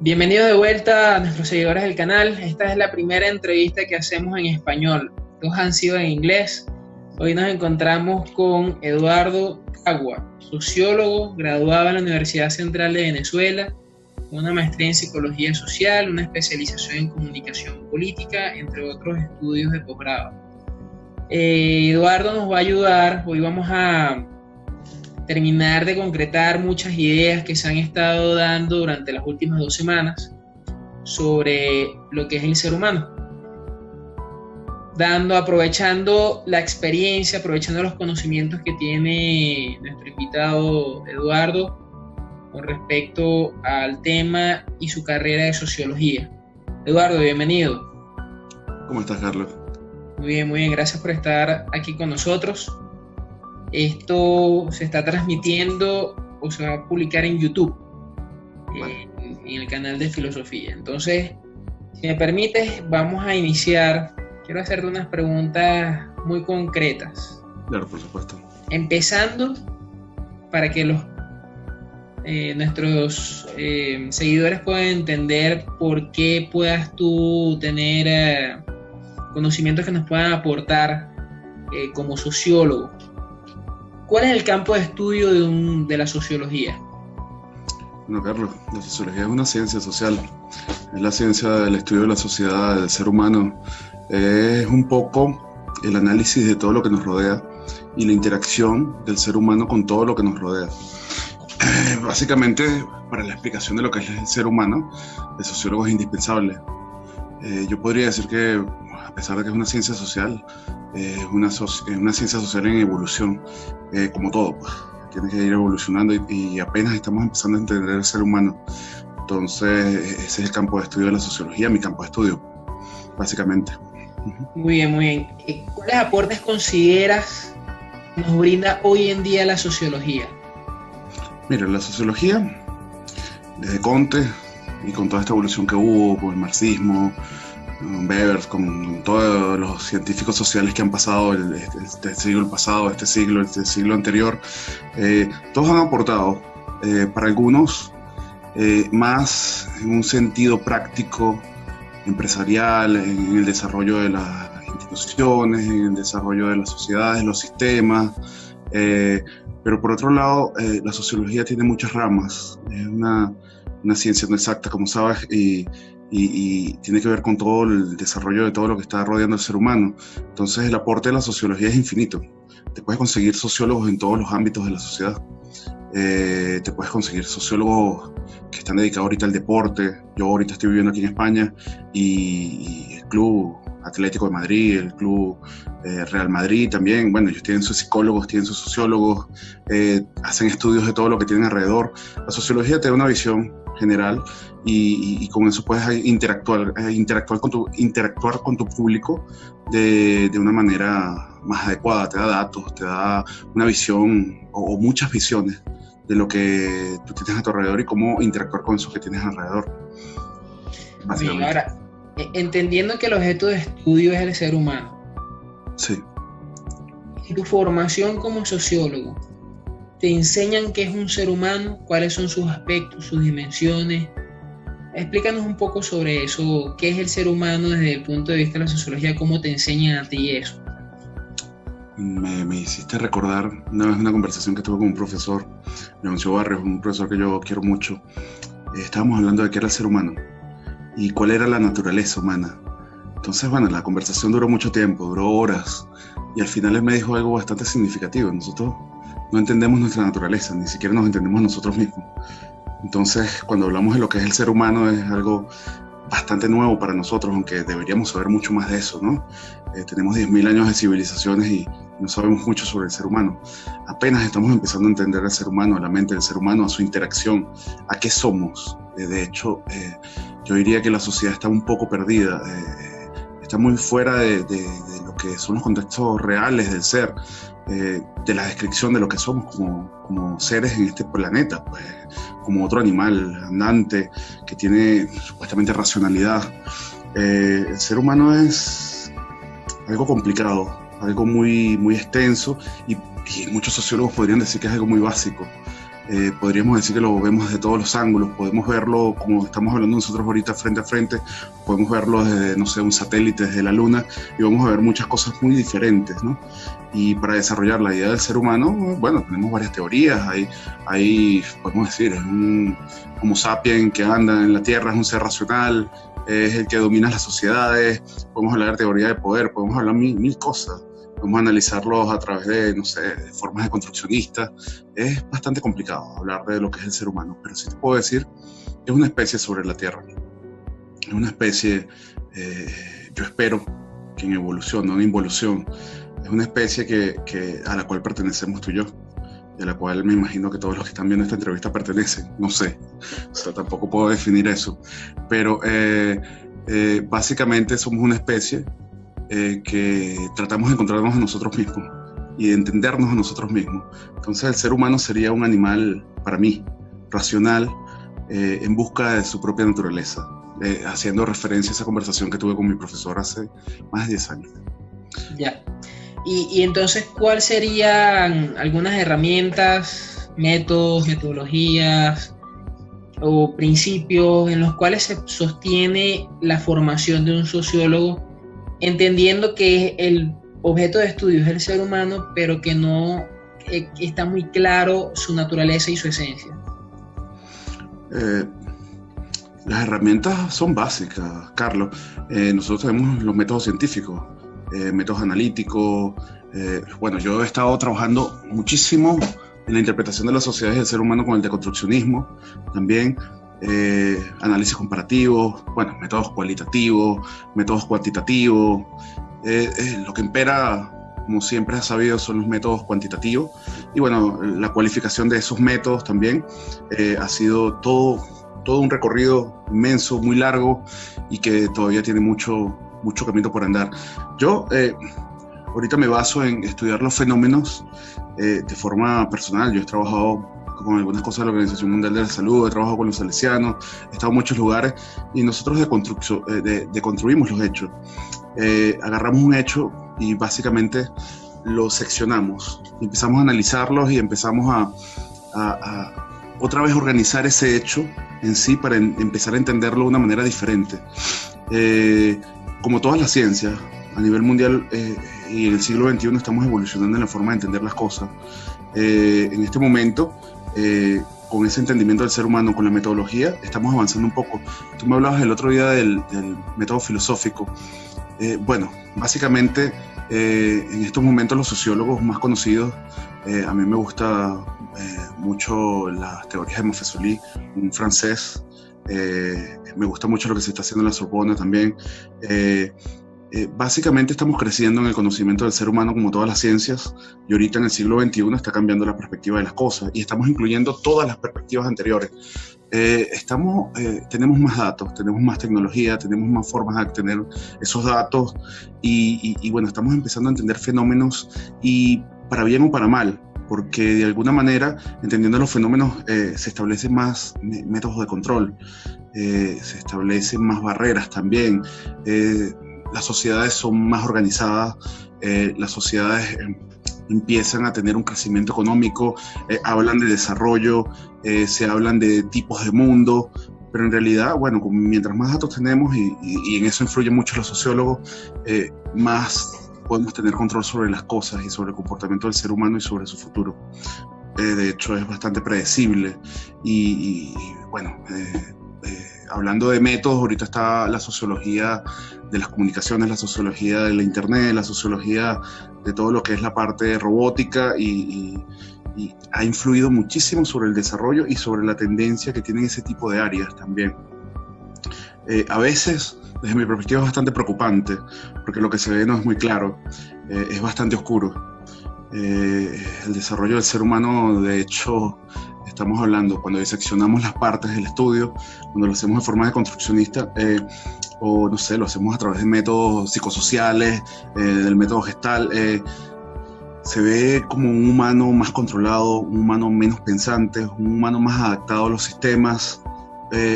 Bienvenidos de vuelta a nuestros seguidores del canal. Esta es la primera entrevista que hacemos en español. Dos han sido en inglés. Hoy nos encontramos con Eduardo Cagua, sociólogo, graduado en la Universidad Central de Venezuela, con una maestría en psicología social, una especialización en comunicación política, entre otros estudios de posgrado. Eduardo nos va a ayudar. Hoy vamos a terminar de concretar muchas ideas que se han estado dando durante las últimas 2 semanas sobre lo que es el ser humano. Aprovechando la experiencia, aprovechando los conocimientos que tiene nuestro invitado Eduardo con respecto al tema y su carrera de sociología. Eduardo, bienvenido. ¿Cómo estás, Carlos? Muy bien, gracias por estar aquí con nosotros. Esto se está transmitiendo o se va a publicar en YouTube, en el canal de Filosofía. Entonces, si me permites, vamos a iniciar. Quiero hacerte unas preguntas muy concretas. Claro, por supuesto. Empezando, para que nuestros seguidores puedan entender por qué puedas tú tener conocimientos que nos puedan aportar como sociólogo. ¿Cuál es el campo de estudio de la sociología? Bueno, Carlos, la sociología es una ciencia social. Es la ciencia del estudio de la sociedad, del ser humano. Es un poco el análisis de todo lo que nos rodea y la interacción del ser humano con todo lo que nos rodea. Básicamente, para la explicación de lo que es el ser humano, el sociólogo es indispensable. Yo podría decir que, a pesar de que es una ciencia social, es una ciencia social en evolución, como todo, pues. Tiene que ir evolucionando y apenas estamos empezando a entender el ser humano. Entonces, ese es el campo de estudio de la sociología, mi campo de estudio, básicamente. Muy bien. ¿Cuáles aportes consideras nos brinda hoy en día la sociología? Mira, la sociología, desde Comte y con toda esta evolución que hubo, con el marxismo, con Weber, con todos los científicos sociales que han pasado este siglo pasado, este siglo anterior, todos han aportado, para algunos, más en un sentido práctico, empresarial, en el desarrollo de las instituciones, en el desarrollo de las sociedades, los sistemas, pero por otro lado, la sociología tiene muchas ramas, es una ciencia no exacta, como sabes, y tiene que ver con todo el desarrollo de todo lo que está rodeando al ser humano. Entonces el aporte de la sociología es infinito. Te puedes conseguir sociólogos en todos los ámbitos de la sociedad. Te puedes conseguir sociólogos que están dedicados ahorita al deporte. Yo ahorita estoy viviendo aquí en España y el Club Atlético de Madrid, el Club Real Madrid también, bueno, ellos tienen sus psicólogos, tienen sus sociólogos, hacen estudios de todo lo que tienen alrededor. La sociología te da una visión general y con eso puedes interactuar con tu público de una manera más adecuada. Te da datos, te da una visión o muchas visiones de lo que tú tienes a tu alrededor y cómo interactuar con eso que tienes alrededor. Bien, ahora, entendiendo que el objeto de estudio es el ser humano. Sí. En tu formación como sociólogo, ¿te enseñan qué es un ser humano? ¿Cuáles son sus aspectos, sus dimensiones? Explícanos un poco sobre eso. ¿Qué es el ser humano desde el punto de vista de la sociología? ¿Cómo te enseñan a ti eso? Me hiciste recordar una vez una conversación que tuve con un profesor, Leoncio Barrios, un profesor que yo quiero mucho. Estábamos hablando de qué era el ser humano y cuál era la naturaleza humana. Entonces, bueno, la conversación duró mucho tiempo, duró horas, y al final él me dijo algo bastante significativo. Nosotros no entendemos nuestra naturaleza, ni siquiera nos entendemos nosotros mismos. Entonces, cuando hablamos de lo que es el ser humano, es algo bastante nuevo para nosotros, aunque deberíamos saber mucho más de eso, ¿no? Tenemos 10.000 años de civilizaciones y no sabemos mucho sobre el ser humano. Apenas estamos empezando a entender al ser humano, a la mente del ser humano, a su interacción, a qué somos. De hecho, yo diría que la sociedad está un poco perdida, está muy fuera de lo que son los contextos reales del ser, de la descripción de lo que somos como seres en este planeta, pues, como otro animal andante que tiene supuestamente racionalidad. El ser humano es algo complicado, algo muy, muy extenso y muchos sociólogos podrían decir que es algo muy básico. podríamos decir que lo vemos desde todos los ángulos, podemos verlo como estamos hablando nosotros ahorita frente a frente, podemos verlo desde, no sé, un satélite, desde la luna, y vamos a ver muchas cosas muy diferentes, ¿no? Y para desarrollar la idea del ser humano, bueno, tenemos varias teorías, hay podemos decir, es un Homo sapiens que anda en la Tierra, es un ser racional, es el que domina las sociedades, podemos hablar de teoría de poder, podemos hablar mil cosas. Podemos analizarlos a través de, no sé, de formas de construccionistas. Es bastante complicado hablar de lo que es el ser humano, pero sí te puedo decir que es una especie sobre la Tierra. Es una especie, yo espero que en evolución, no en involución. Es una especie a la cual pertenecemos tú y yo, y a la cual me imagino que todos los que están viendo esta entrevista pertenecen. No sé, o sea, tampoco puedo definir eso. Pero básicamente somos una especie que tratamos de encontrarnos a nosotros mismos y de entendernos a nosotros mismos. Entonces el ser humano sería un animal, para mí, racional, en busca de su propia naturaleza, haciendo referencia a esa conversación que tuve con mi profesor hace más de 10 años. Ya. Y entonces, ¿cuáles serían algunas herramientas, métodos, metodologías o principios en los cuales se sostiene la formación de un sociólogo, entendiendo que el objeto de estudio es el ser humano, pero que no está muy claro su naturaleza y su esencia? Las herramientas son básicas, Carlos. Nosotros tenemos los métodos científicos, métodos analíticos. Bueno, yo he estado trabajando muchísimo en la interpretación de las sociedades y del ser humano con el deconstruccionismo, también. Análisis comparativos, bueno, métodos cualitativos, métodos cuantitativos. Lo que impera, como siempre has sabido, son los métodos cuantitativos, y bueno, la cualificación de esos métodos también ha sido todo un recorrido inmenso, muy largo, y que todavía tiene mucho camino por andar. Yo ahorita me baso en estudiar los fenómenos de forma personal. Yo he trabajado con algunas cosas de la Organización Mundial de la Salud, he trabajado con los salesianos, he estado en muchos lugares, y nosotros deconstruimos los hechos. Agarramos un hecho y básicamente lo seccionamos, y empezamos a analizarlos y empezamos a otra vez organizar ese hecho en sí para empezar a entenderlo de una manera diferente. Como todas las ciencias, a nivel mundial y en el siglo XXI estamos evolucionando en la forma de entender las cosas. En este momento, con ese entendimiento del ser humano, con la metodología, estamos avanzando un poco. Tú me hablabas el otro día del método filosófico. Bueno, básicamente en estos momentos los sociólogos más conocidos, a mí me gusta mucho las teorías de Montessori, un francés. Me gusta mucho lo que se está haciendo en la Sorbona también. Básicamente estamos creciendo en el conocimiento del ser humano, como todas las ciencias, y ahorita en el siglo XXI está cambiando la perspectiva de las cosas y estamos incluyendo todas las perspectivas anteriores. Tenemos más datos, tenemos más tecnología, tenemos más formas de obtener esos datos, y bueno, estamos empezando a entender fenómenos, y para bien o para mal, porque de alguna manera, entendiendo los fenómenos, se establecen más métodos de control, se establecen más barreras también. Las sociedades son más organizadas, las sociedades empiezan a tener un crecimiento económico, hablan de desarrollo, se hablan de tipos de mundo, pero en realidad, bueno, mientras más datos tenemos, y en eso influyen mucho los sociólogos, más podemos tener control sobre las cosas y sobre el comportamiento del ser humano y sobre su futuro. De hecho, es bastante predecible, y bueno, hablando de métodos, ahorita está la sociología de las comunicaciones, la sociología de la internet, la sociología de todo lo que es la parte robótica, y ha influido muchísimo sobre el desarrollo y sobre la tendencia que tienen ese tipo de áreas también. A veces, desde mi perspectiva, es bastante preocupante, porque lo que se ve no es muy claro, es bastante oscuro. El desarrollo del ser humano, de hecho, estamos hablando, cuando diseccionamos las partes del estudio, cuando lo hacemos de forma deconstruccionista, o no sé, lo hacemos a través de métodos psicosociales, del método Gestalt, se ve como un humano más controlado, un humano menos pensante, un humano más adaptado a los sistemas,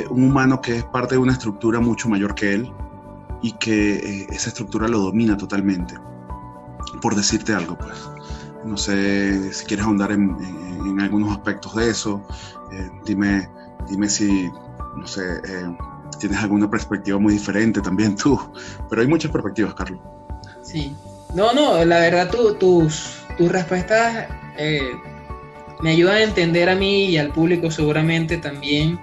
un humano que es parte de una estructura mucho mayor que él, y que esa estructura lo domina totalmente. Por decirte algo, pues, No sé si quieres ahondar en algunos aspectos de eso. Dime si, no sé, tienes alguna perspectiva muy diferente también tú. Pero hay muchas perspectivas, Carlos. Sí. No, la verdad tus respuestas me ayudan a entender a mí y al público seguramente también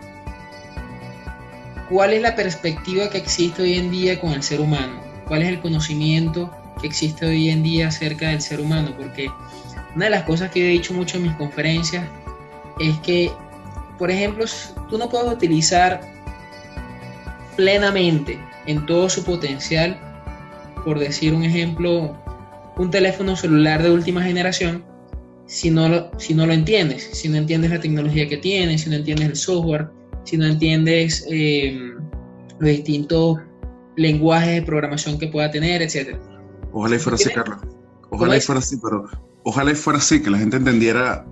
cuál es la perspectiva que existe hoy en día con el ser humano, cuál es el conocimiento que existe hoy en día acerca del ser humano, porque una de las cosas que he dicho mucho en mis conferencias es que, por ejemplo, tú no puedes utilizar plenamente en todo su potencial, por decir un ejemplo, un teléfono celular de última generación si no lo entiendes, si no entiendes la tecnología que tiene, si no entiendes el software, si no entiendes los distintos lenguajes de programación que pueda tener, etc. Ojalá y fuera así, Carlos. Ojalá y fuera así, pero ojalá y fuera así, que la gente entendiera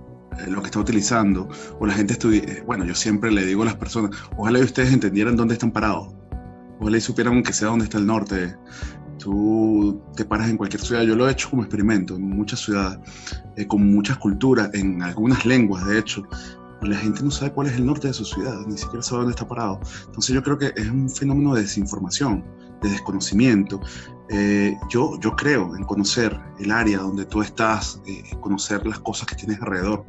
lo que está utilizando, o la gente bueno, yo siempre le digo a las personas, ojalá y ustedes entendieran dónde están parados, ojalá y supieran que sea dónde está el norte. Tú te paras en cualquier ciudad, yo lo he hecho como experimento en muchas ciudades, con muchas culturas, en algunas lenguas de hecho, y la gente no sabe cuál es el norte de su ciudad, ni siquiera sabe dónde está parado. Entonces yo creo que es un fenómeno de desinformación, de desconocimiento. Yo creo en conocer el área donde tú estás, conocer las cosas que tienes alrededor,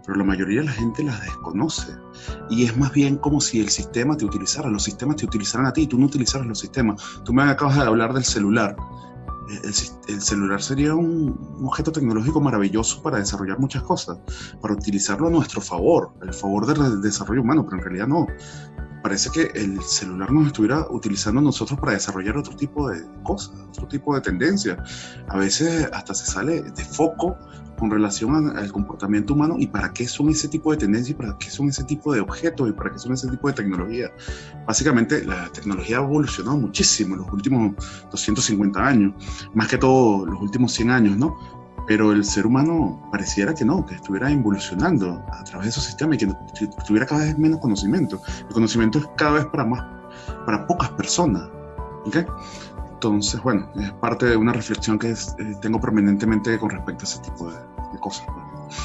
pero la mayoría de la gente las desconoce. Y es más bien como si el sistema te utilizara, los sistemas te utilizaran a ti, tú no utilizaras los sistemas. Tú me acabas de hablar del celular. El celular sería un objeto tecnológico maravilloso para desarrollar muchas cosas, para utilizarlo a nuestro favor, el favor del desarrollo humano, pero en realidad no. Parece que el celular nos estuviera utilizando nosotros para desarrollar otro tipo de cosas, otro tipo de tendencias. A veces hasta se sale de foco con relación al comportamiento humano y para qué son ese tipo de tendencias y para qué son ese tipo de objetos y para qué son ese tipo de tecnología. Básicamente la tecnología ha evolucionado muchísimo en los últimos 250 años, más que todo los últimos 100 años, ¿no? Pero el ser humano pareciera que no, que estuviera evolucionando a través de esos sistemas y que tuviera cada vez menos conocimiento. El conocimiento es cada vez para pocas personas. ¿Okay? Entonces, bueno, es parte de una reflexión que tengo permanentemente con respecto a ese tipo de cosas.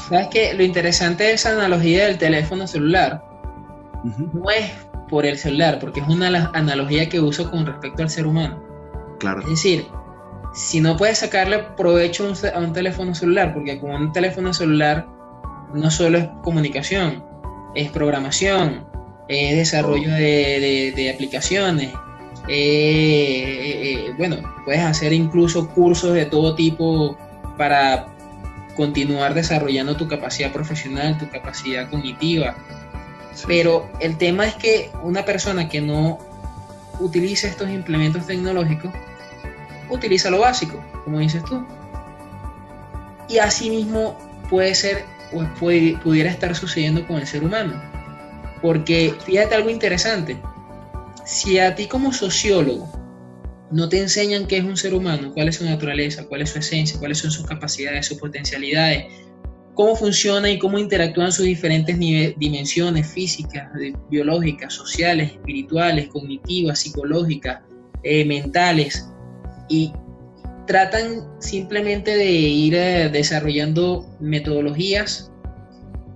¿Sabes qué? Lo interesante de esa analogía del teléfono celular no es por el celular, porque es una analogía que uso con respecto al ser humano. Claro. Es decir, si no puedes sacarle provecho a un teléfono celular, porque con un teléfono celular no solo es comunicación, es programación, es desarrollo de aplicaciones, bueno, puedes hacer incluso cursos de todo tipo para continuar desarrollando tu capacidad profesional, tu capacidad cognitiva. Sí. Pero el tema es que una persona que no utiliza estos implementos tecnológicos utiliza lo básico, como dices tú. Y así mismo puede ser, o pudiera estar sucediendo con el ser humano. Porque fíjate algo interesante. Si a ti como sociólogo no te enseñan qué es un ser humano, cuál es su naturaleza, cuál es su esencia, cuáles son sus capacidades, sus potencialidades, cómo funciona y cómo interactúan sus diferentes dimensiones físicas, biológicas, sociales, espirituales, cognitivas, psicológicas, mentales, y tratan simplemente de ir desarrollando metodologías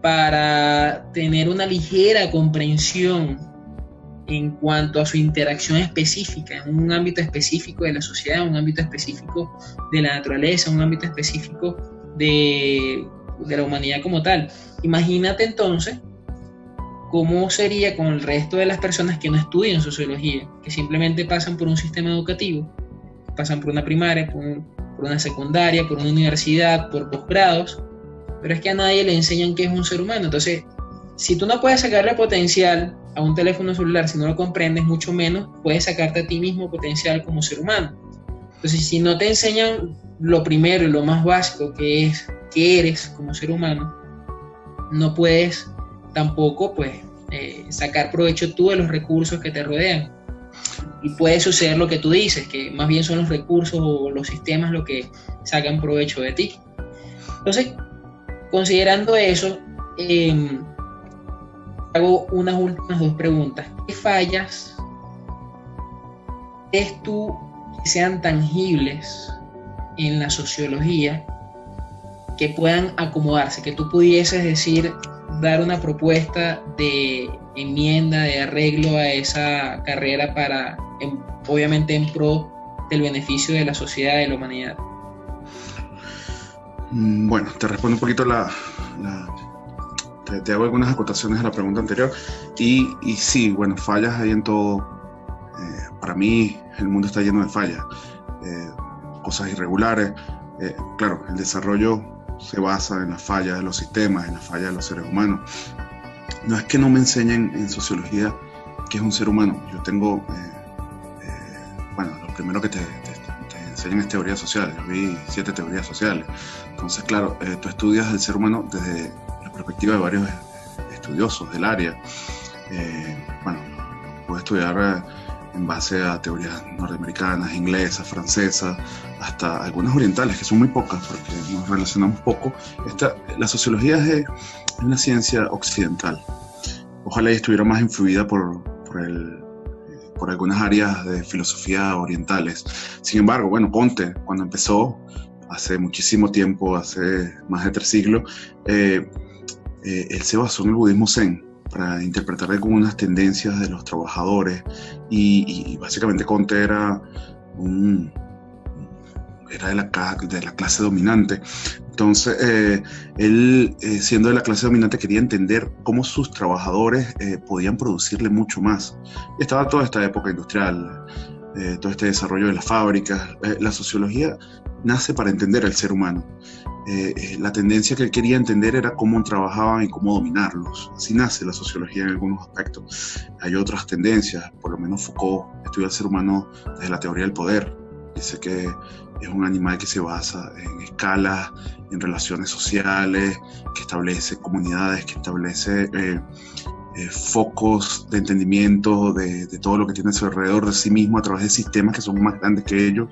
para tener una ligera comprensión en cuanto a su interacción específica en un ámbito específico de la sociedad, un ámbito específico de la naturaleza, un ámbito específico de la humanidad como tal. Imagínate entonces cómo sería con el resto de las personas que no estudian sociología, que simplemente pasan por un sistema educativo, pasan por una primaria, por una secundaria, por una universidad, por posgrados, pero es que a nadie le enseñan qué es un ser humano. Entonces, si tú no puedes sacarle potencial a un teléfono celular, si no lo comprendes, mucho menos puedes sacarte a ti mismo potencial como ser humano. Entonces, si no te enseñan lo primero y lo más básico, que es qué eres como ser humano, no puedes tampoco pues sacar provecho tú de los recursos que te rodean. Y puede suceder lo que tú dices, que más bien son los recursos o los sistemas los que sacan provecho de ti. Entonces, considerando eso, hago unas últimas dos preguntas. ¿Qué fallas ves tú que sean tangibles en la sociología que puedan acomodarse, que tú pudieses decir, dar una propuesta de enmienda, de arreglo a esa carrera para, obviamente, en pro del beneficio de la sociedad, de la humanidad? Bueno, te respondo un poquito te hago algunas acotaciones a la pregunta anterior y sí, bueno, fallas hay en todo. Para mí el mundo está lleno de fallas, cosas irregulares. Claro, el desarrollo se basa en las fallas de los sistemas, en las fallas de los seres humanos. No es que no me enseñen en sociología qué es un ser humano. Yo tengo, bueno, lo primero que te enseñan es teoría social. Yo vi 7 teorías sociales. Entonces, claro, tú estudias el ser humano desde la perspectiva de varios estudiosos del área. Bueno, puedes estudiar en base a teorías norteamericanas, inglesas, francesas, hasta algunas orientales, que son muy pocas porque nos relacionamos poco. La sociología es una ciencia occidental. Ojalá estuviera más influida por algunas áreas de filosofía orientales. Sin embargo, bueno, Conte, cuando empezó, hace muchísimo tiempo, hace más de 3 siglos, él se basó en el budismo zen para interpretar algunas tendencias de los trabajadores y básicamente Conte era de la clase dominante. Entonces, él, siendo de la clase dominante, quería entender cómo sus trabajadores podían producirle mucho más. Y estaba toda esta época industrial, todo este desarrollo de las fábricas. La sociología nace para entender al ser humano. La tendencia que él quería entender era cómo trabajaban y cómo dominarlos. Así nace la sociología en algunos aspectos. Hay otras tendencias, por lo menos Foucault estudia al ser humano desde la teoría del poder. Dice que es un animal que se basa en escalas, en relaciones sociales, que establece comunidades, que establece focos de entendimiento de todo lo que tiene a su alrededor de sí mismo a través de sistemas que son más grandes que ellos.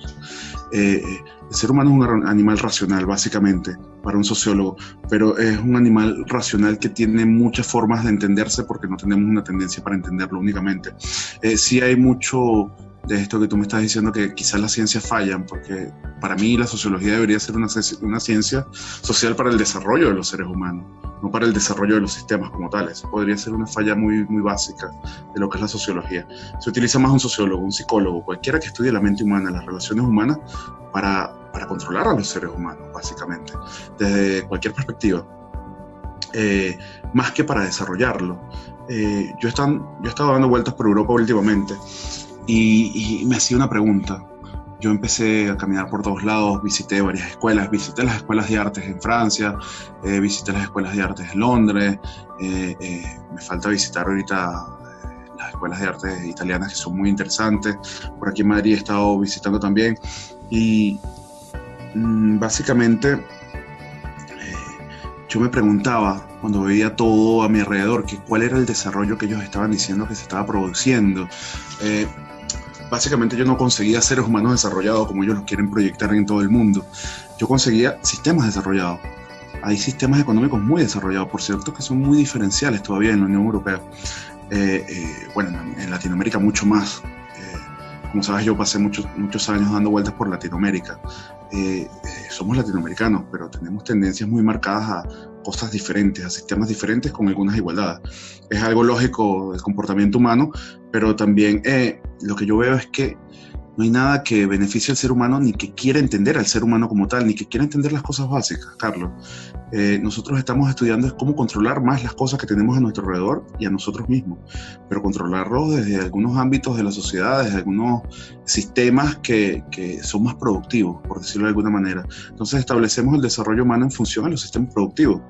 El ser humano es un animal racional, básicamente, para un sociólogo, pero es un animal racional que tiene muchas formas de entenderse porque no tenemos una tendencia para entenderlo únicamente. Sí hay mucho de esto que tú me estás diciendo, que quizás las ciencias fallan, porque para mí la sociología debería ser una ciencia social para el desarrollo de los seres humanos, no para el desarrollo de los sistemas como tales. Podría ser una falla muy, muy básica de lo que es la sociología. Se utiliza más un sociólogo, un psicólogo, cualquiera que estudie la mente humana, las relaciones humanas, para controlar a los seres humanos, básicamente, desde cualquier perspectiva, más que para desarrollarlo. Yo he estado dando vueltas por Europa últimamente y me hacía una pregunta. Yo empecé a caminar por todos lados, visité varias escuelas, visité las escuelas de artes en Francia, visité las escuelas de artes en Londres, me falta visitar ahorita las escuelas de artes italianas, que son muy interesantes. Por aquí en Madrid he estado visitando también y básicamente yo me preguntaba, cuando veía todo a mi alrededor, que cuál era el desarrollo que ellos estaban diciendo que se estaba produciendo. Básicamente yo no conseguía seres humanos desarrollados como ellos los quieren proyectar en todo el mundo. Yo conseguía sistemas desarrollados. Hay sistemas económicos muy desarrollados, por cierto, que son muy diferenciales todavía en la Unión Europea. Bueno, en Latinoamérica mucho más. Como sabes, yo pasé muchos años dando vueltas por Latinoamérica. Somos latinoamericanos, pero tenemos tendencias muy marcadas a cosas diferentes, a sistemas diferentes con algunas igualdades. Es algo lógico del comportamiento humano, pero también lo que yo veo es que no hay nada que beneficie al ser humano, ni que quiera entender al ser humano como tal, ni que quiera entender las cosas básicas, Carlos. Nosotros estamos estudiando es cómo controlar más las cosas que tenemos a nuestro alrededor y a nosotros mismos, pero controlarlo desde algunos ámbitos de la sociedad, desde algunos sistemas que son más productivos, por decirlo de alguna manera. Entonces establecemos el desarrollo humano en función a los sistemas productivos,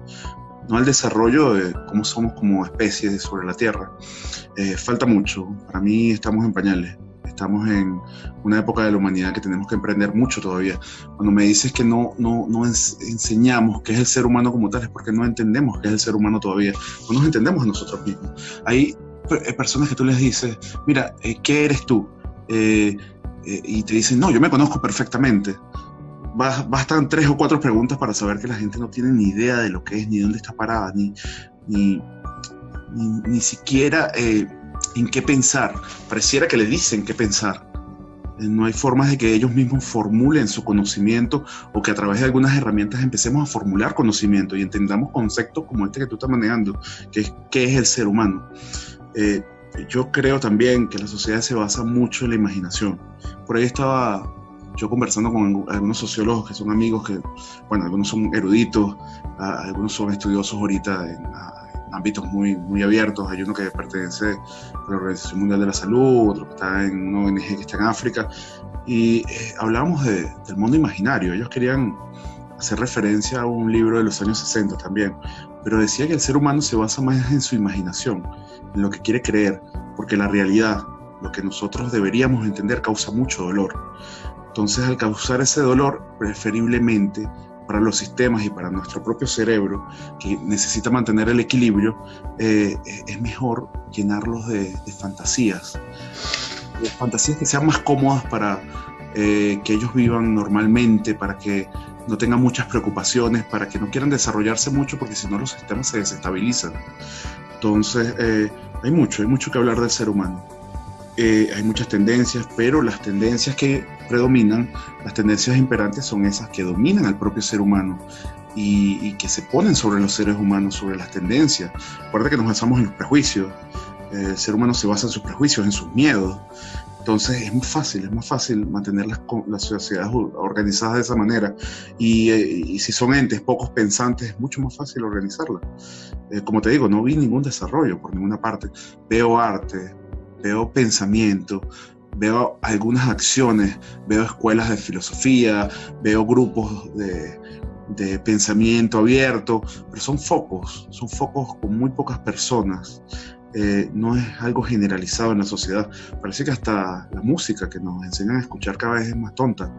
no al desarrollo de cómo somos como especies sobre la Tierra. Falta mucho. Para mí estamos en pañales. Estamos en una época de la humanidad que tenemos que emprender mucho todavía. Cuando me dices que no enseñamos qué es el ser humano como tal, es porque no entendemos qué es el ser humano todavía. No nos entendemos a nosotros mismos. Hay personas que tú les dices, mira, ¿qué eres tú? Y te dicen, no, yo me conozco perfectamente. Bastan 3 o 4 preguntas para saber que la gente no tiene ni idea de lo que es, ni dónde está parada, ni siquiera en qué pensar. Pareciera que le dicen qué pensar. No hay formas de que ellos mismos formulen su conocimiento o que a través de algunas herramientas empecemos a formular conocimiento y entendamos conceptos como este que tú estás manejando, que es qué es el ser humano. Yo creo también que la sociedad se basa mucho en la imaginación. Por ahí estaba yo conversando con algunos sociólogos que son amigos, que, bueno, algunos son eruditos, algunos son estudiosos ahorita en ámbitos muy, muy abiertos. Hay uno que pertenece a la Organización Mundial de la Salud, otro que está en una ONG que está en África, y hablábamos del mundo imaginario. Ellos querían hacer referencia a un libro de los años 60 también, pero decía que el ser humano se basa más en su imaginación, en lo que quiere creer, porque la realidad, lo que nosotros deberíamos entender, causa mucho dolor. Entonces, al causar ese dolor, preferiblemente para los sistemas y para nuestro propio cerebro, que necesita mantener el equilibrio, es mejor llenarlos de fantasías. De fantasías que sean más cómodas para que ellos vivan normalmente, para que no tengan muchas preocupaciones, para que no quieran desarrollarse mucho, porque si no los sistemas se desestabilizan. Entonces, hay mucho que hablar del ser humano. Hay muchas tendencias, pero las tendencias que predominan, las tendencias imperantes son esas que dominan al propio ser humano y que se ponen sobre los seres humanos, sobre las tendencias. Recuerda que nos basamos en los prejuicios. El ser humano se basa en sus prejuicios, en sus miedos. Entonces es más fácil mantener las sociedades organizadas de esa manera. Y si son entes pocos pensantes, es mucho más fácil organizarlas. Como te digo, no vi ningún desarrollo por ninguna parte. Veo arte, veo pensamiento, veo algunas acciones, veo escuelas de filosofía, veo grupos de pensamiento abierto, pero son focos con muy pocas personas. No es algo generalizado en la sociedad. Parece que hasta la música que nos enseñan a escuchar cada vez es más tonta.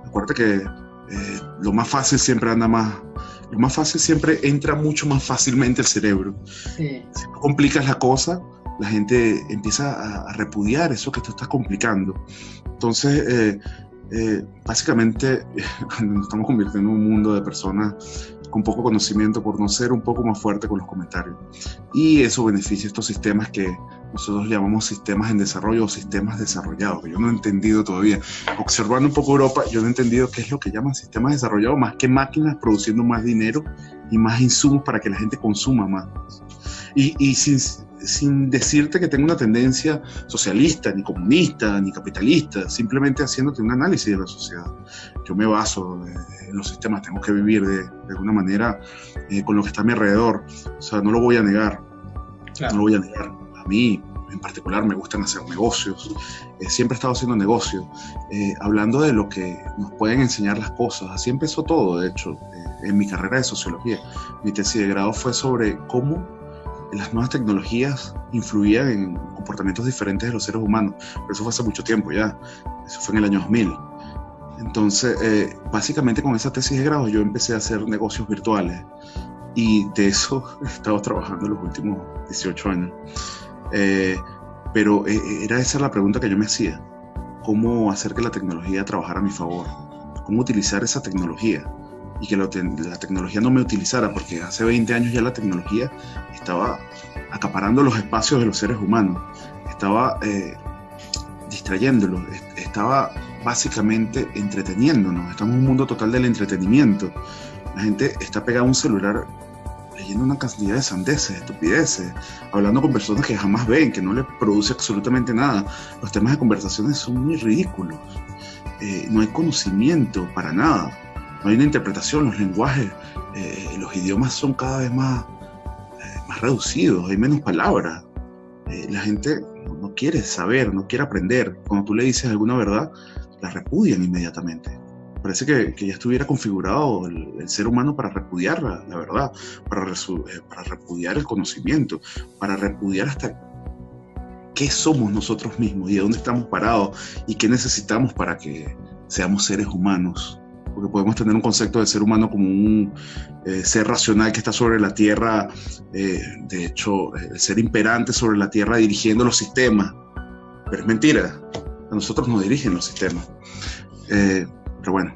Acuérdate que lo más fácil siempre entra mucho más fácilmente al cerebro. Sí. Si tú complicas la cosa, la gente empieza a repudiar eso que tú estás complicando. Entonces, básicamente, nos estamos convirtiendo en un mundo de personas con poco conocimiento por no ser un poco más fuerte con los comentarios. Y eso beneficia estos sistemas que nosotros llamamos sistemas en desarrollo o sistemas desarrollados, que yo no he entendido todavía. Observando un poco Europa, yo no he entendido qué es lo que llaman sistemas desarrollados, más que máquinas produciendo más dinero y más insumos para que la gente consuma más. Y sin decirte que tengo una tendencia socialista, ni comunista, ni capitalista, simplemente haciéndote un análisis de la sociedad. Yo me baso en los sistemas, tengo que vivir de alguna manera con lo que está a mi alrededor. O sea, no lo voy a negar. Claro. No lo voy a negar. A mí, en particular, me gustan hacer negocios. Siempre he estado haciendo negocios, hablando de lo que nos pueden enseñar las cosas. Así empezó todo, de hecho, en mi carrera de sociología. Mi tesis de grado fue sobre cómo las nuevas tecnologías influían en comportamientos diferentes de los seres humanos. Pero eso fue hace mucho tiempo ya. Eso fue en el año 2000. Entonces, básicamente con esa tesis de grado yo empecé a hacer negocios virtuales. Y de eso he estado trabajando los últimos 18 años. Pero era esa la pregunta que yo me hacía. ¿Cómo hacer que la tecnología trabajara a mi favor? ¿Cómo utilizar esa tecnología? Y que la tecnología no me utilizara, porque hace 20 años ya la tecnología estaba acaparando los espacios de los seres humanos, estaba distrayéndolos, estaba básicamente entreteniéndonos. Estamos en un mundo total del entretenimiento. La gente está pegada a un celular leyendo una cantidad de sandeces, estupideces, hablando con personas que jamás ven, que no les produce absolutamente nada. Los temas de conversaciones son muy ridículos. No hay conocimiento para nada. No hay una interpretación, los lenguajes, los idiomas son cada vez más reducidos, hay menos palabras. La gente no quiere saber, no quiere aprender. Cuando tú le dices alguna verdad, la repudian inmediatamente. Parece que ya estuviera configurado el ser humano para repudiar la verdad, para repudiar el conocimiento, para repudiar hasta qué somos nosotros mismos y de dónde estamos parados y qué necesitamos para que seamos seres humanos. Porque podemos tener un concepto de ser humano como un ser racional que está sobre la tierra, de hecho, el ser imperante sobre la tierra dirigiendo los sistemas. Pero es mentira, a nosotros nos dirigen los sistemas. Pero bueno,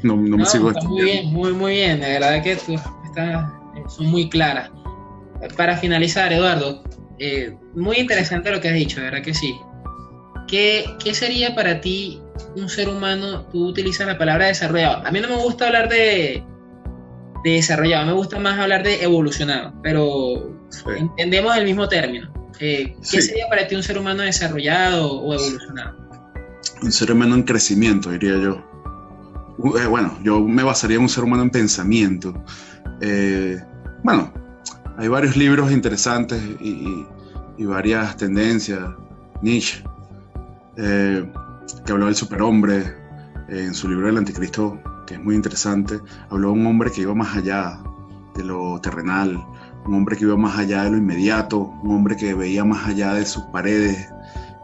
no me sigo estudiando. Muy bien, muy bien, la verdad que son muy claras. Para finalizar, Eduardo, muy interesante lo que has dicho, de verdad que sí. ¿qué sería para ti un ser humano? Tú utilizas la palabra desarrollado. A mí no me gusta hablar de desarrollado, me gusta más hablar de evolucionado, pero Sí. entendemos el mismo término. ¿Qué Sí. sería para ti un ser humano desarrollado o evolucionado? Un ser humano en crecimiento, diría yo. Bueno, yo me basaría en un ser humano en pensamiento. Bueno, hay varios libros interesantes y varias tendencias. Nietzsche, que habló del superhombre, en su libro El Anticristo, que es muy interesante, habló de un hombre que iba más allá de lo terrenal, un hombre que iba más allá de lo inmediato, un hombre que veía más allá de sus paredes,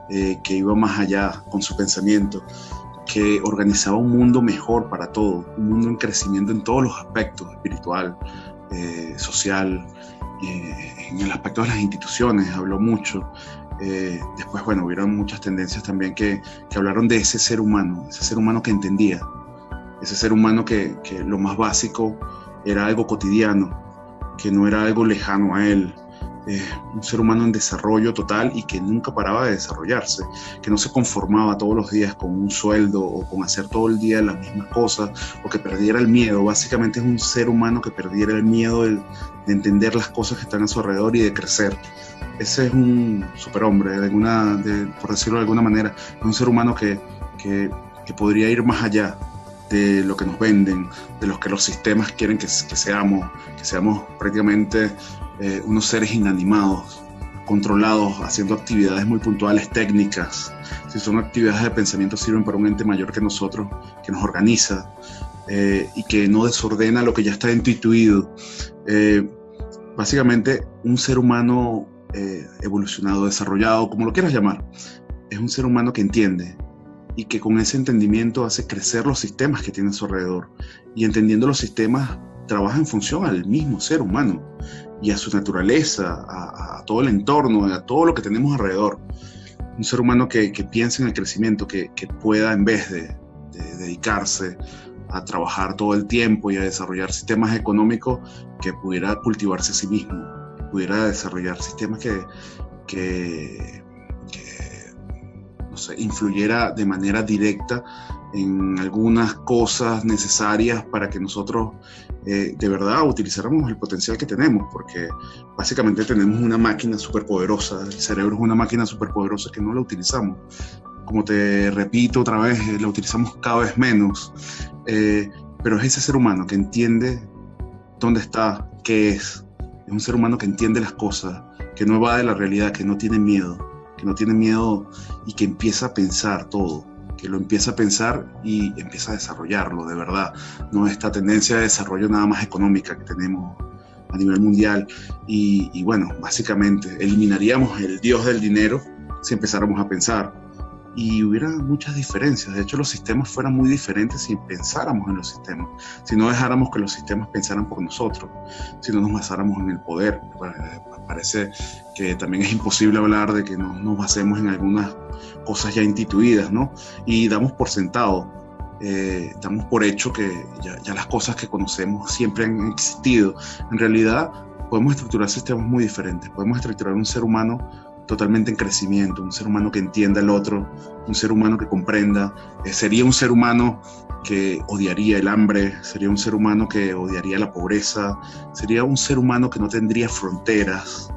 que iba más allá con su pensamiento, que organizaba un mundo mejor para todos, un mundo en crecimiento en todos los aspectos, espiritual, social, en el aspecto de las instituciones, habló mucho. Después, bueno, hubieron muchas tendencias también que hablaron de ese ser humano que entendía, ese ser humano que lo más básico era algo cotidiano, que no era algo lejano a él, un ser humano en desarrollo total y que nunca paraba de desarrollarse, que no se conformaba todos los días con un sueldo o con hacer todo el día las mismas cosas, o que perdiera el miedo. Básicamente es un ser humano que perdiera el miedo de entender las cosas que están a su alrededor y de crecer. Ese es un superhombre, por decirlo de alguna manera, un ser humano que podría ir más allá de lo que nos venden, de lo que los sistemas quieren que seamos prácticamente unos seres inanimados, controlados, haciendo actividades muy puntuales, técnicas. Si son actividades de pensamiento, sirven para un ente mayor que nosotros, que nos organiza y que no desordena lo que ya está intuido. Básicamente, un ser humano evolucionado, desarrollado, como lo quieras llamar, es un ser humano que entiende y que con ese entendimiento hace crecer los sistemas que tiene a su alrededor, y entendiendo los sistemas trabaja en función al mismo ser humano y a su naturaleza, a todo el entorno, a todo lo que tenemos alrededor. Un ser humano que piense en el crecimiento, que pueda, en vez de dedicarse a trabajar todo el tiempo y a desarrollar sistemas económicos, que pudiera cultivarse a sí mismo, que pudiera desarrollar sistemas que no sé, influyera de manera directa en algunas cosas necesarias para que nosotros de verdad utilizáramos el potencial que tenemos, porque básicamente tenemos una máquina superpoderosa, el cerebro es una máquina superpoderosa que no la utilizamos. Como te repito otra vez, la utilizamos cada vez menos, pero es ese ser humano que entiende dónde está, qué es un ser humano que entiende las cosas, que no evade la realidad, que no tiene miedo y que empieza a pensar todo, que lo empieza a pensar y empieza a desarrollarlo de verdad. No esta tendencia de desarrollo nada más económica que tenemos a nivel mundial. Y bueno, básicamente eliminaríamos el dios del dinero si empezáramos a pensar. Y hubiera muchas diferencias. De hecho, los sistemas fueran muy diferentes si pensáramos en los sistemas, si no dejáramos que los sistemas pensaran por nosotros, si no nos basáramos en el poder. Parece que también es imposible hablar de que no nos basemos en algunas cosas ya instituidas, ¿no? Y damos por sentado, damos por hecho que ya las cosas que conocemos siempre han existido. En realidad, podemos estructurar sistemas muy diferentes. Podemos estructurar un ser humano totalmente en crecimiento, un ser humano que entienda al otro, un ser humano que comprenda. Sería un ser humano que odiaría el hambre, sería un ser humano que odiaría la pobreza, sería un ser humano que no tendría fronteras,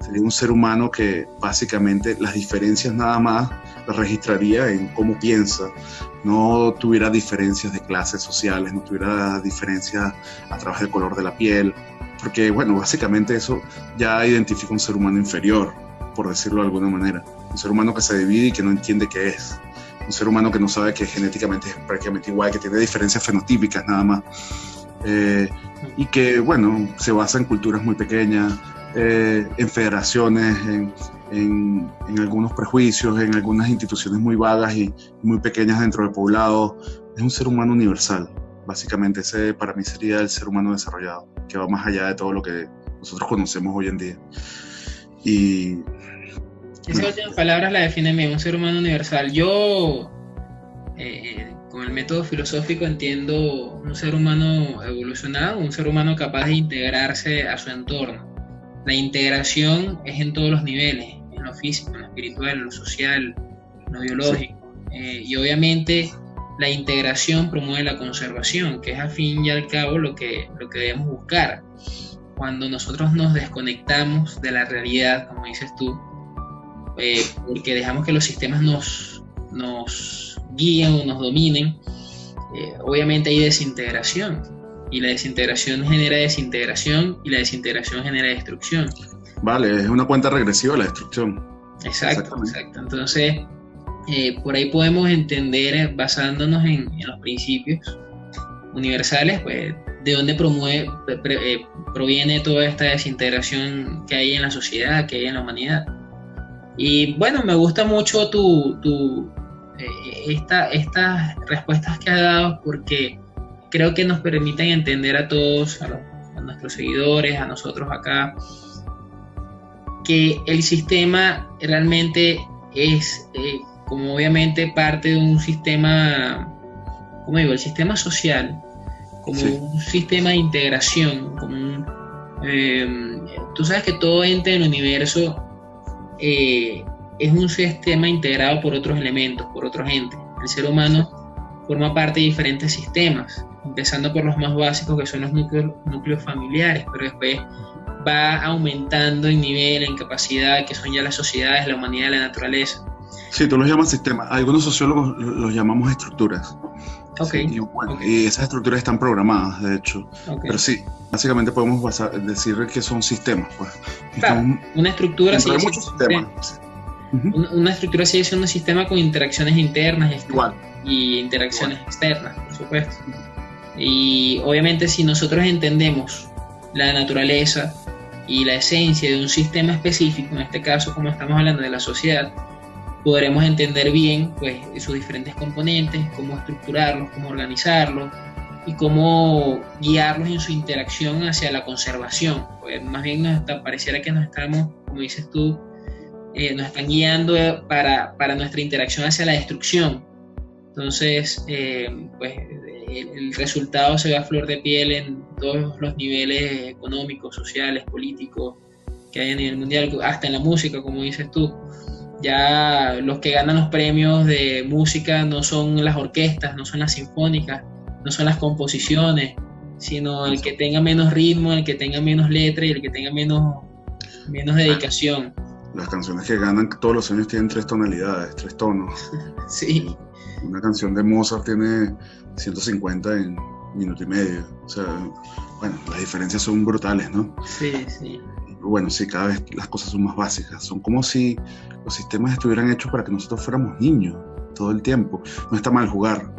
sería un ser humano que básicamente las diferencias nada más las registraría en cómo piensa, no tuviera diferencias de clases sociales, no tuviera diferencias a través del color de la piel, porque bueno, básicamente eso ya identifica un ser humano inferior, por decirlo de alguna manera. Un ser humano que se divide y que no entiende qué es. Un ser humano que no sabe que genéticamente es prácticamente igual, que tiene diferencias fenotípicas nada más. Y que, bueno, se basa en culturas muy pequeñas, en federaciones, en algunos prejuicios, en algunas instituciones muy vagas y muy pequeñas dentro del poblado. Es un ser humano universal. Básicamente ese para mí sería el ser humano desarrollado, que va más allá de todo lo que nosotros conocemos hoy en día. Y esas últimas palabras la definen bien, un ser humano universal. Yo, con el método filosófico, entiendo un ser humano evolucionado, un ser humano capaz de integrarse a su entorno. La integración es en todos los niveles, en lo físico, en lo espiritual, en lo social, lo biológico. Y obviamente la integración promueve la conservación, que es al fin y al cabo lo que debemos buscar. Cuando nosotros nos desconectamos de la realidad, como dices tú, porque dejamos que los sistemas nos guíen o nos dominen, obviamente hay desintegración, y la desintegración genera desintegración, y la desintegración genera destrucción. Vale, es una cuenta regresiva la destrucción. Exacto. Entonces, por ahí podemos entender, basándonos en los principios universales, pues, de dónde proviene toda esta desintegración que hay en la sociedad, que hay en la humanidad. Y bueno, me gusta mucho estas respuestas que has dado, porque creo que nos permiten entender a todos, a nuestros seguidores, a nosotros acá, que el sistema realmente es, como obviamente parte de un sistema, como digo, el sistema social, como un sistema de integración, como tú sabes que todo ente del universo es un sistema integrado por otros elementos, por otros entes. El ser humano forma parte de diferentes sistemas, empezando por los más básicos, que son los núcleos familiares, pero después va aumentando en nivel, en capacidad, que son ya las sociedades, la humanidad, la naturaleza. Sí, tú los llamas sistemas. Algunos sociólogos los llamamos estructuras. Okay. Sí, y esas estructuras están programadas, de hecho. Okay. Pero sí, básicamente podemos decir que son sistemas. Pues. Claro, una estructura sigue siendo un sistema. Una estructura sigue siendo un sistema con interacciones internas y interacciones externas, por supuesto. Y obviamente si nosotros entendemos la naturaleza y la esencia de un sistema específico, en este caso como estamos hablando de la sociedad, podremos entender bien, pues, sus diferentes componentes, cómo estructurarlos, cómo organizarlos y cómo guiarlos en su interacción hacia la conservación. Pues más bien pareciera que nos estamos, como dices tú, nos están guiando para nuestra interacción hacia la destrucción. Entonces, pues el resultado se ve a flor de piel en todos los niveles económicos, sociales, políticos que hay a nivel mundial, hasta en la música, como dices tú. Ya los que ganan los premios de música no son las orquestas, no son las sinfónicas, no son las composiciones, sino el que tenga menos ritmo, el que tenga menos letra y el que tenga menos dedicación. Las canciones que ganan todos los años tienen 3 tonalidades, 3 tonos. Sí. Una canción de Mozart tiene 150 en minuto y medio. O sea, bueno, las diferencias son brutales, ¿no? Sí, sí. Bueno, sí, cada vez las cosas son más básicas. Son como si los sistemas estuvieran hechos para que nosotros fuéramos niños todo el tiempo. No está mal jugar,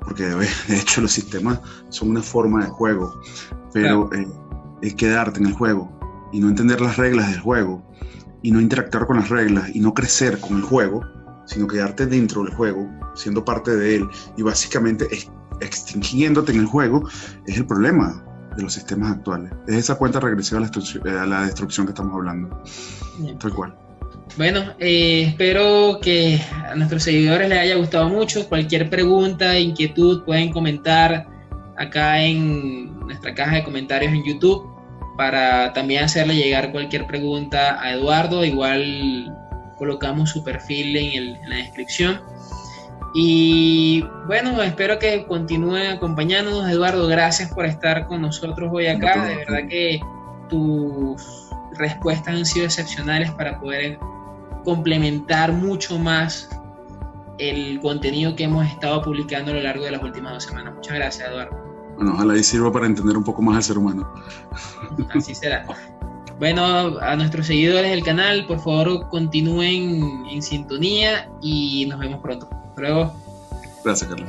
porque de hecho los sistemas son una forma de juego, pero es quedarte en el juego y no entender las reglas del juego y no interactuar con las reglas y no crecer con el juego, sino quedarte dentro del juego, siendo parte de él y básicamente extinguiéndote en el juego, es el problema de los sistemas actuales. Es esa cuenta regresiva a la destrucción que estamos hablando. Bien. Tal cual. Bueno, espero que a nuestros seguidores les haya gustado mucho. Cualquier pregunta, inquietud, pueden comentar acá en nuestra caja de comentarios en YouTube para también hacerle llegar cualquier pregunta a Eduardo. Igual colocamos su perfil en la descripción. Y bueno, espero que continúen acompañándonos. Eduardo, gracias por estar con nosotros hoy acá. De verdad que tus respuestas han sido excepcionales para poder complementar mucho más el contenido que hemos estado publicando a lo largo de las últimas 2 semanas. Muchas gracias, Eduardo. Bueno, ojalá y sirva para entender un poco más al ser humano. Así será. Bueno, a nuestros seguidores del canal, por favor, continúen en sintonía y nos vemos pronto. Hasta luego. Gracias, Carlos.